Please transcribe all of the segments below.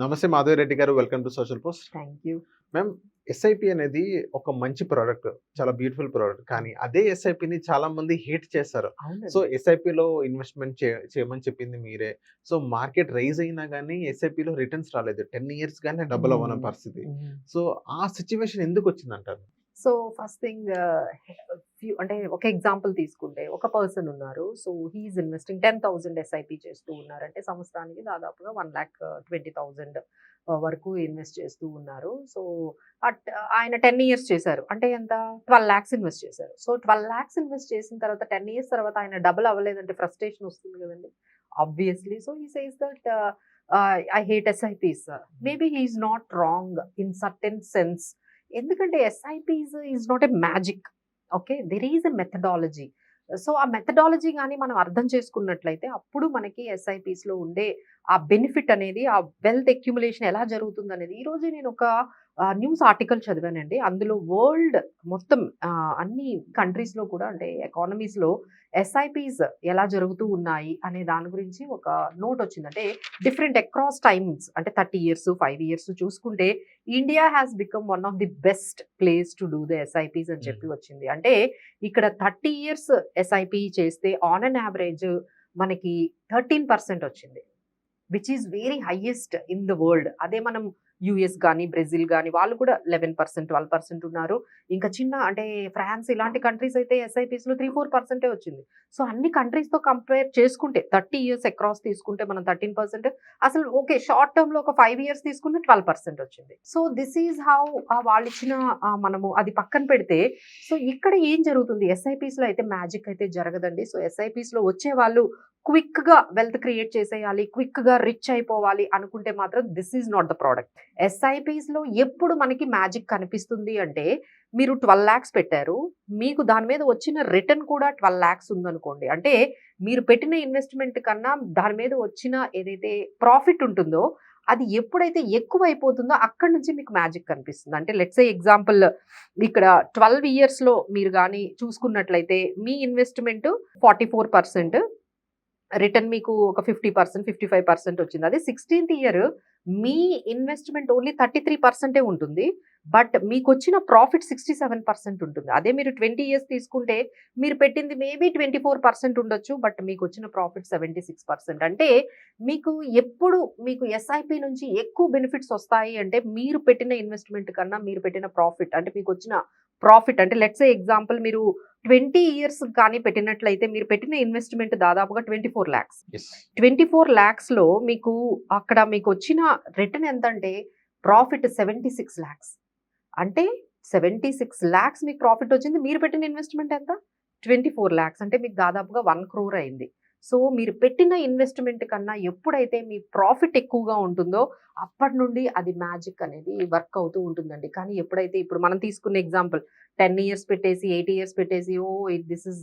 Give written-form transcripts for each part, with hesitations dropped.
నమస్తే మాధవి రెడ్డి గారు. Welcome to social post. Thank you. Ma'am, SIP అనేది ఒక మంచి ప్రోడక్ట్. చాలా బ్యూటిఫుల్ ప్రోడక్ట్. కానీ అదే ఎస్ఐపిని చాలా మంది హేట్ చేస్తారు. సో అవునండి. ఎస్ఐపిలో ఇన్వెస్ట్‌మెంట్ చేయమని చెప్పింది మీరే. సో మార్కెట్ రైజ్ అయినా గానీ ఎస్ఐపిలో రిటర్న్స్ రాలేదు. 10 ఇయర్స్ గానీ డబుల్ అవ్వని పరిస్థితి. హ్మ్. సో ఆ సిట్యుయేషన్ ఎందుకొచ్చిందంటారు? సో ఫస్ట్ థింగ్ అంటే ఒక ఎగ్జాంపుల్ తీసుకుంటే ఒక పర్సన్ ఉన్నారు. So he is investing 10,000 SIP చేస్తూ ఉన్నారు. అంటే సంవత్సరానికి దాదాపుగా 1,20,000 వరకు ఇన్వెస్ట్ చేస్తూ ఉన్నారు. సో ఆయన 10 ఇయర్స్ చేశారు. అంటే ఎంత 12 లాక్స్ ఇన్వెస్ట్ చేశారు. సో 12 లాక్స్ ఇన్వెస్ట్ చేసిన తర్వాత 10 ఇయర్స్ తర్వాత ఆయన డబుల్ అవ్వలేదంటే ఫ్రస్ట్రేషన్ వస్తుంది కదండి. Obviously. So he says that I hate SIPs. Maybe he is not wrong in certain sense. ఎందుకంటే SIPs is not a magic. Okay, there is a methodology. సో ఆ methodology కానీ మనం అర్థం చేసుకున్నట్లయితే అప్పుడు మనకి ఎస్ఐపిస్ లో ఉండే ఆ బెనిఫిట్ అనేది, ఆ వెల్త్ అక్యుములేషన్ ఎలా జరుగుతుంది అనేది. ఈ రోజు నేను ఒక న్యూస్ ఆర్టికల్ చదివానండి. అందులో వరల్డ్ మొత్తం అన్ని కంట్రీస్ లో కూడా, అంటే ఎకానమీస్ లో ఎస్ఐపిస్ ఎలా జరుగుతూ ఉన్నాయి అనే దాని గురించి ఒక నోట్ వచ్చింది. అంటే డిఫరెంట్ అక్రాస్ టైమ్స్, అంటే 30 ఇయర్స్ 5 ఇయర్స్ చూసుకుంటే India has become one of the best place to do the SIPs అని చెప్పి వచ్చింది. అంటే ఇక్కడ 30 ఇయర్స్ ఎస్ఐపి చేస్తే ఆన్ అన్ యావరేజ్ మనకి 13% వచ్చింది, which is very highest in the world. అదే మనం యుఎస్ కానీ బ్రెజిల్ కానీ వాళ్ళు కూడా 11% 12% ఉన్నారు. ఇంకా చిన్న అంటే ఫ్రాన్స్ ఇలాంటి కంట్రీస్ అయితే ఎస్ఐపిస్ లో 3-4% వచ్చింది. సో అన్ని కంట్రీస్ తో కంపేర్ చేసుకుంటే 30 ఇయర్స్ అక్రాస్ తీసుకుంటే మనం 13%, అసలు ఓకే షార్ట్ టర్మ్ లో ఒక 5 ఇయర్స్ తీసుకుంటే 12% వచ్చింది. సో దిస్ ఈజ్ హౌ వాళ్ళు ఇచ్చిన మనము అది పక్కన పెడితే, సో ఇక్కడ ఏం జరుగుతుంది ఎస్ఐపిస్ లో అయితే మ్యాజిక్ అయితే జరగదండి. సో ఎస్ఐపిస్ లో వచ్చే వాళ్ళు క్విక్ గా వెల్త్ క్రియేట్ చేసేయాలి, క్విక్ గా రిచ్ అయిపోవాలి అనుకుంటే మాత్రం this is not the product. SIPs లో ఎప్పుడు మనకి మ్యాజిక్ కనిపిస్తుంది అంటే, మీరు 12 లాక్స్ పెట్టారు, మీకు దాని మీద వచ్చిన రిటర్న్ కూడా 12 లాక్స్ ఉందనుకోండి. అంటే మీరు పెట్టిన ఇన్వెస్ట్మెంట్ కన్నా దాని మీద వచ్చిన ఏదైతే ప్రాఫిట్ ఉంటుందో అది ఎప్పుడైతే ఎక్కువ అయిపోతుందో అక్కడి నుంచి మీకు మ్యాజిక్ కనిపిస్తుంది. అంటే లెట్స్ సే ఎగ్జాంపుల్, ఇక్కడ 12 ఇయర్స్ లో మీరు కానీ చూసుకున్నట్లయితే మీ ఇన్వెస్ట్మెంట్ 44%, రిటర్న్ మీకు ఒక 50% 55% వచ్చింది. అదే 16th ఇయర్ మీ ఇన్వెస్ట్మెంట్ ఓన్లీ 33% ఉంటుంది, బట్ మీకు వచ్చిన ప్రాఫిట్ 67% ఉంటుంది. అదే మీరు 20 ఇయర్స్ తీసుకుంటే మీరు పెట్టింది మేబీ 24% ఉండొచ్చు, బట్ మీకు వచ్చిన ప్రాఫిట్ 76%. అంటే మీకు ఎప్పుడు మీకు ఎస్ఐపి నుంచి ఎక్కువ బెనిఫిట్స్ వస్తాయి అంటే మీరు పెట్టిన ఇన్వెస్ట్మెంట్ కన్నా మీరు పెట్టిన ప్రాఫిట్, అంటే మీకు వచ్చిన ప్రాఫిట్. అంటే లెట్స్ సే ఎగ్జాంపుల్, మీరు 20 ఇయర్స్ కానీ పెట్టినట్లయితే మీరు పెట్టిన ఇన్వెస్ట్మెంట్ దాదాపుగా 24 లాక్స్. యెస్. 24 లాక్స్ లో మీకు అక్కడ మీకు వచ్చిన రిటర్న్ ఎంత అంటే ప్రాఫిట్ 76 లాక్స్. అంటే 76 లాక్స్ మీకు ప్రాఫిట్ వచ్చింది. మీరు పెట్టిన ఇన్వెస్ట్మెంట్ ఎంత 24 లాక్స్. అంటే మీకు దాదాపుగా 1 crore అయింది. సో మీరు పెట్టిన ఇన్వెస్ట్మెంట్ కన్నా ఎప్పుడైతే మీ ప్రాఫిట్ ఎక్కువగా ఉంటుందో అప్పటి నుండి అది మ్యాజిక్ అనేది వర్క్ అవుతూ ఉంటుందండి. కానీ ఎప్పుడైతే ఇప్పుడు మనం తీసుకున్న ఎగ్జాంపుల్ 10 ఇయర్స్ పెట్టేసి 8 ఇయర్స్ పెట్టేసి this is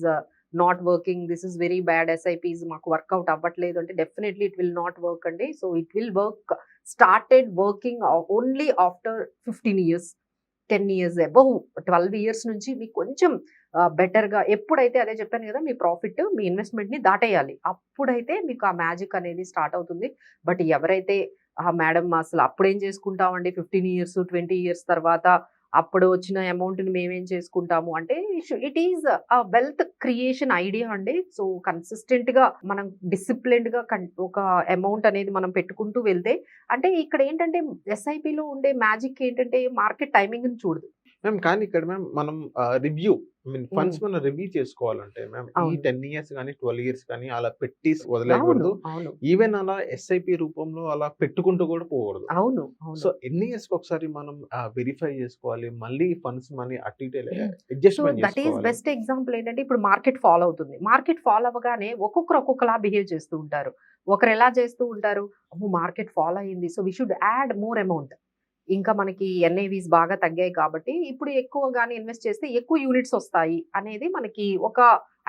not working, this is very bad, SIPs మాకు వర్కౌట్ అవ్వట్లేదు అంటే definitely it will not work అండి. So it will work, started working only after 15 years, 10 years above 12 years నుంచి మీకు కొంచెం బెటర్గా, ఎప్పుడైతే అదే చెప్పాను కదా మీ ప్రాఫిట్ మీ ఇన్వెస్ట్మెంట్ని దాటేయాలి, అప్పుడైతే మీకు ఆ మ్యాజిక్ అనేది స్టార్ట్ అవుతుంది. బట్ ఎవరైతే మేడం అసలు అప్పుడేం చేసుకుంటామండి 15 ఇయర్స్ 20 ఇయర్స్ తర్వాత అప్పుడు వచ్చిన అమౌంట్ని మేమేం చేసుకుంటాము అంటే, it is wealth creation idea అండి. సో కన్సిస్టెంట్గా మనం డిసిప్లిన్డ్గా ఒక అమౌంట్ అనేది మనం పెట్టుకుంటూ వెళ్తే, అంటే ఇక్కడ ఏంటంటే ఎస్ఐపిలో ఉండే మ్యాజిక్ ఏంటంటే మార్కెట్ టైమింగ్ని చూడదు. మ్యామ్, కానీ ఇక్కడ మనం రివ్యూ ఉమ్, ఫండ్స్ మనం రివ్యూ చేసుకోవాలంటే మ్యామ్ ఈ అవును 10 ఇయర్స్ కానీ 12 ఇయర్స్ కానీ అలా పెట్టి అవును వదిలేయకూడదు. అవును ఈవెన్ అలా ఎస్ఐపి రూపంలో అలా పెట్టుకుంటూ కూడా పోకూడదు. అవును అవును. సో ఎన్ని ఇయర్స్‌కి ఒకసారి మనం వెరిఫై చేసుకోవాలి. మళ్ళీ ఫండ్స్ మనీ అటు ఇటు సో అడ్జస్ట్‌మెంట్ దట్ ఈస్ చేసుకోవాలి. బెస్ట్ ఎగ్జాంపుల్ ఏంటంటే, ఇప్పుడు మార్కెట్ ఫాలో అవుతుంది. మార్కెట్ ఫాలో అవ్వగానే ఒక్కొక్కరు ఒక్కొక్కలా బిహేవ్ చేస్తూ ఉంటారు. ఒకరు ఎలా చేస్తూ ఉంటారు, అమ్మో మార్కెట్ ఫాలో అయింది so we should add more amount. ఇంకా మనకి ఎన్ఏవీస్ బాగా తగ్గాయి కాబట్టి ఇప్పుడు ఎక్కువగానే ఇన్వెస్ట్ చేస్తే ఎక్కువ యూనిట్స్ వస్తాయి అనేది మనకి ఒక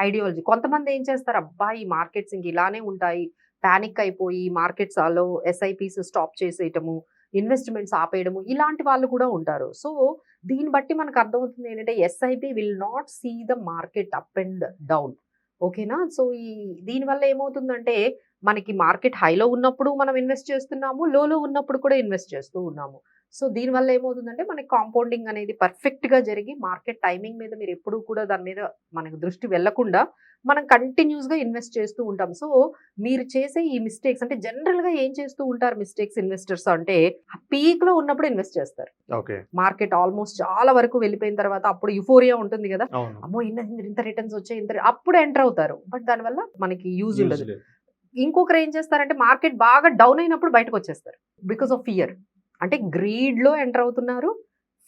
ఐడియాలజీ. కొంతమంది ఏం చేస్తారు, అబ్బా ఈ మార్కెట్స్ ఇంక ఇలానే ఉంటాయి, పానిక్ అయిపోయి మార్కెట్స్ లో ఎస్ఐపిస్ స్టాప్ చేసేయటము, ఇన్వెస్ట్మెంట్స్ ఆపేయడము, ఇలాంటి వాళ్ళు కూడా ఉంటారు. సో దీన్ని బట్టి మనకు అర్థమవుతుంది ఏంటంటే SIP will not see the market up and down. ఓకేనా? సో, దీనివల్ల ఏమవుతుందంటే, మనకి మార్కెట్ హైలో ఉన్నప్పుడు మనం ఇన్వెస్ట్ చేస్తున్నాము. లోలో ఉన్నప్పుడు కూడా ఇన్వెస్ట్ చేస్తూ ఉన్నాము. సో, దీనివల్ల ఏమవుతుందంటే, మనకి కాంపౌండింగ్ అనేది పర్ఫెక్ట్‌గా జరిగి, మార్కెట్ టైమింగ్ మీద మీరెప్పుడూ కూడా దాని మీద మనకు దృష్టి వెళ్ళకుండా, మనం కంటిన్యూయస్‌గా ఇన్వెస్ట్ చేస్తూ ఉంటాం. సో, మీరు చేసే ఈ మిస్టేక్స్ అంటే జనరల్‌గా ఏం చేస్తూ ఉంటారు మిస్టేక్స్ ఇన్వెస్టర్స్ అంటే, పీక్‌లో ఉన్నప్పుడు ఇన్వెస్ట్ చేస్తారు. ఓకే. మార్కెట్ ఆల్మోస్ట్ చాలా వరకు వెళ్ళిపోయిన తర్వాత అప్పుడు యుఫోరియా ఉంటుంది గదా! అవును. అమ్మో! ఇంత రిటర్న్స్ వచ్చాయి. అప్పుడు ఎంటర్ అవుతారు. బట్ దానివల్ల మనకి యూజ్ యూజ్ ఉండదు. లేదు. ఇంకొకరు ఏం చేస్తారంటే మార్కెట్ బాగా డౌన్ అయినప్పుడు బయటకొచ్చేస్తారు. Because of fear. అంటే గ్రీడ్‌లో ఎంటర్ అవుతున్నారు.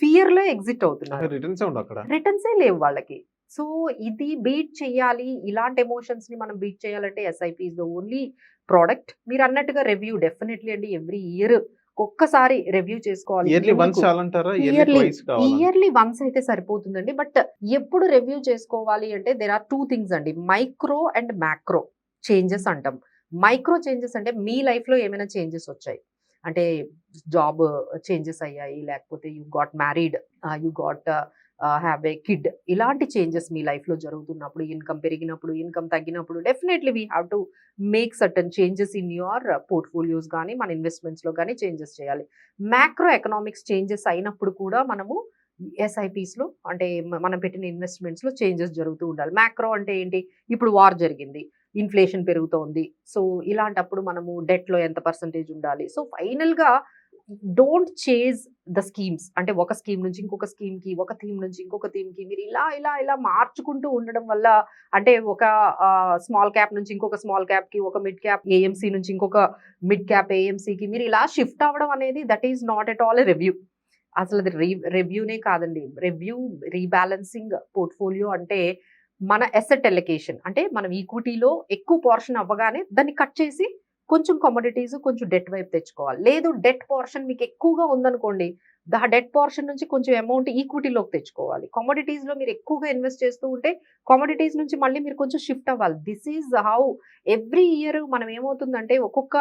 ఫియర్‌లో ఎగ్జిట్ అవుతున్నారు. రిటర్న్సే ఉండవు అక్కడ. రిటర్న్సే లేవు వాళ్ళకి. సో, ఇది బీట్ చేయాలి. ఇలాంటి ఎమోషన్స్‌ని మనం బీట్ చేయాలంటే SIP is the only product. మీరన్నట్టుగా రివ్యూ డెఫినైట్‌లీ అండి. ఎవ్రీ ఇయర్ ఒక్కసారి రివ్యూ చేసుకోవాలి. ఇయర్లీ వన్స్ ఎందుకు? చాలంటారా? ఇయర్లీ ఇయర్లీ ట్వైస్ కావాలా? ఇయర్లీ వన్స్ అయితే సరిపోతుందండి. బట్ ఎప్పుడు రివ్యూ చేసుకోవాలి అంటే దేర్ ఆర్ 2 థింగ్స్ అండి. మైక్రో అండ్ మాక్రో చేంజెస్ అంటాం. మైక్రో చేంజెస్ అంటే మీ లైఫ్‌లో ఏమైనా చేంజెస్ వచ్చాయి. అంటే జాబ్ చేంజెస్ అయ్యాయి. లేకపోతే you got married, you got have a kid. ఇలాంటి చేంజెస్ మీ లైఫ్‌లో జరుగుతున్నప్పుడు, ఇన్‌కమ్ పెరిగినప్పుడు, ఇన్‌కమ్ తగ్గినప్పుడు definitely we have to make certain changes in your portfolios గాని, మన ఇన్వెస్ట్‌మెంట్స్‌లో గాని చేంజెస్ చేయాలి. మాక్రో ఎకనామిక్స్ చేంజెస్ అయినప్పుడు కూడా మనము ఎస్ఐపీస్‌లో అంటే మనం పెట్టిన ఇన్వెస్ట్‌మెంట్స్‌లో చేంజెస్ జరుగుతూ ఉండాలి. మాక్రో అంటే ఏంటి? ఇప్పుడు వార్ జరిగింది. ఇన్‌ఫ్లేషన్ పెరుగుతోంది. సో, ఇలాంటప్పుడు మనము డెట్‌లో ఎంత పర్సెంటేజ్ ఉండాలి? సో, ఫైనల్‌గా డోంట్ చేజ్ ద స్కీమ్స్. అంటే ఒక స్కీమ్ నుంచి ఇంకొక స్కీమ్‌కి, ఒక థీమ్ నుంచి ఇంకొక థీమ్‌కి మీరు ఇలా మార్చుకుంటూ ఉండడం వల్ల అంటే ఒక స్మాల్ క్యాప్ నుంచి ఇంకొక స్మాల్ క్యాప్‌కి, ఒక మిడ్ క్యాప్ ఏఎంసీ నుంచి ఇంకొక మిడ్ క్యాప్ ఏఎంసీకి మీరు ఇలా షిఫ్ట్ అవ్వడం అనేది that is not at all a review. అసలది రివ్యూనే కాదండి. రివ్యూ, రీబాలన్సింగ్ పోర్ట్‌ఫోలియో అంటే మన అసెట్ అలొకేషన్. అంటే మనం ఈక్విటీలో ఎక్కువ పోర్షన్ అవ్వగానే దాన్ని కట్ చేసి కొంచెం కమోడిటీస్, కొంచెం డెట్ వైపు తెచ్చుకోవాలి. లేదు డెట్ పోర్షన్ మీకు ఎక్కువగా ఉందనుకోండి. డెట్ పోర్షన్ నుంచి కొంచెం అమౌంట్ ఈక్విటీలోకి తెచ్చుకోవాలి. కమోడిటీస్‌లో మీరు ఎక్కువగా ఇన్వెస్ట్ చేస్తూ ఉంటే కమోడిటీస్ నుంచి మళ్ళీ మీరు కొంచెం షిఫ్ట్ అవ్వాలి. This is how every year మనం ఏమవుతుందంటే ఒక్కొక్క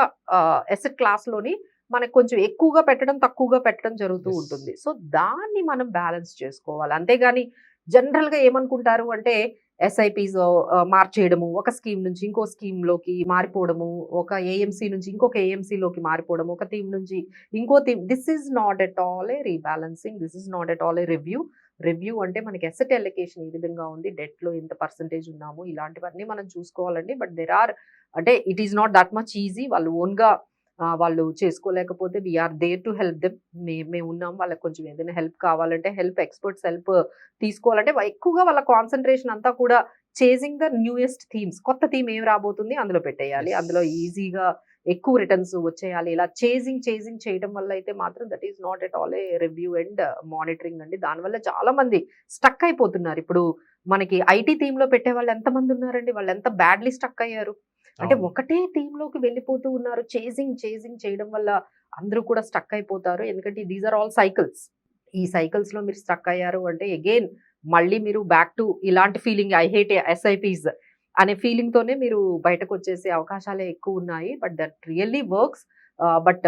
అసెట్ క్లాస్‌లోని మనకు కొంచెం ఎక్కువగా పెట్టడం, తక్కువగా పెట్టడం జరుగుతూ యెస్. ఉంటుంది. సో, దాన్ని మనం బ్యాలెన్స్ చేసుకోవాలి. అంతేగాని జనరల్‌గా ఏమనుకుంటారు అంటే ఎస్ఐపీస్ మార్చేయడము, ఒక స్కీమ్ నుంచి ఇంకో స్కీమ్‌లోకి మారిపోవడము, ఒక ఏఎంసీ నుంచి ఇంకొక ఏఎంసీలోకి మారిపోవడము, ఒక థీమ్ నుంచి ఇంకో theme. This is not at all a rebalancing. This is not at all a review. Review అంటే మనకి అసెట్ అలొకేషన్ ఏ విధంగా ఉంది, డెట్‌లో ఎంత పర్సెంటేజ్ ఉన్నాము, ఇలాంటివన్నీ మనం చూసుకోవాలండి. బట్ దేర్ ఆర్ అంటే it is not that much easy. వాళ్ళు ఓన్‌గా వాళ్ళు చేసుకోలేకపోతే we are there to help them. మేమున్నాం. వాళ్ళకి కొంచెం ఏదైనా హెల్ప్ కావాలంటే ఎక్స్‌పర్ట్స్ హెల్ప్ తీసుకోవాలంటే ఎక్కువగా వాళ్ళ కాన్సంట్రేషన్ అంతా కూడా చేసింగ్ ద న్యూయెస్ట్ థీమ్స్. కొత్త థీమ్ ఏం రాబోతుంది అందులో పెట్టేయాలి. యెస్. అందులో ఈజీగా ఎక్కువ రిటర్న్స్ వచ్చేయాలి. ఇలా చేసింగ్ చేయడం వల్ల అయితే మాత్రం that is not at all a review and monitoring అండి. దానివల్ల చాలా మంది స్టక్ అయిపోతున్నారు. ఇప్పుడు మనకి ఐటీ థీమ్‌లో పెట్టేవాళ్ళు ఎంతమంది ఉన్నారండి? వాళ్ళు ఎంత బ్యాడ్‌లీ స్టక్ అయ్యారు. అంటే అవును. ఒకటే థీమ్‌లోకి వెళ్ళిపోతూ ఉన్నారు. చేసింగ్ చేయడం వల్ల అందరూ కూడా స్టక్ అయిపోతారు. ఎందుకంటే దీస్ ఆర్ ఆల్ సైకిల్స్. ఈ సైకిల్స్‌లో మీరు స్టక్ అయ్యారు అంటే అగైన్ మళ్ళీ మీరు బ్యాక్ టు ఇలాంటి ఫీలింగ్ ఐ హేట్ ఎస్ఐపీస్ అనే ఫీలింగ్‌తోనే మీరు బయటకొచ్చేసే అవకాశాలే ఎక్కువున్నాయి. But that really works. But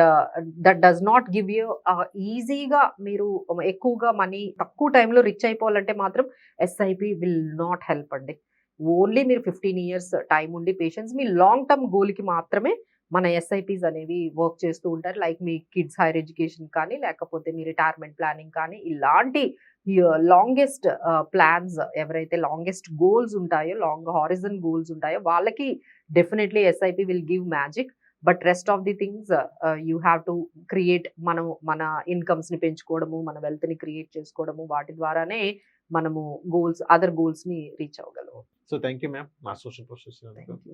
that does not give you ఈజీగా మీరు ఎక్కువగా మనీ తక్కువ టైమ్‌లో రిచ్ అయిపోవాలంటే మాత్రం ఎస్ఐపి విల్ నాట్ హెల్ప్ అండి. ఓన్లీ మీరు 15 ఇయర్స్ టైమ్ ఉండి పేషెన్స్ మీ లాంగ్ టర్మ్ గోల్‌కి మాత్రమే మన ఎస్ఐపీస్ అనేవి వర్క్ చేస్తూ ఉంటారు. లైక్ మీ కిడ్స్ హైర్ ఎడ్యుకేషన్ కానీ, లేకపోతే మీ రిటైర్మెంట్ ప్లానింగ్ కానీ, ఇలాంటి లాంగెస్ట్ ప్లాన్స్ ఎవరైతే లాంగెస్ట్ గోల్స్ ఉంటాయో, లాంగ్ హారిజన్ గోల్స్ ఉంటాయో వాళ్ళకి definitely SIP will give magic. But rest of the things you have to create మన ఇన్కమ్స్‌ని పెంచుకోవడము, మన వెల్త్‌ని క్రియేట్ చేసుకోవడము, వాటి ద్వారానే మనము అదర్ గోల్స్‌ని రీచ్ అవ్వగలము. So thank you ma'am. మా సోషల్ పోస్ట్ చేసినందుకు. Thank you.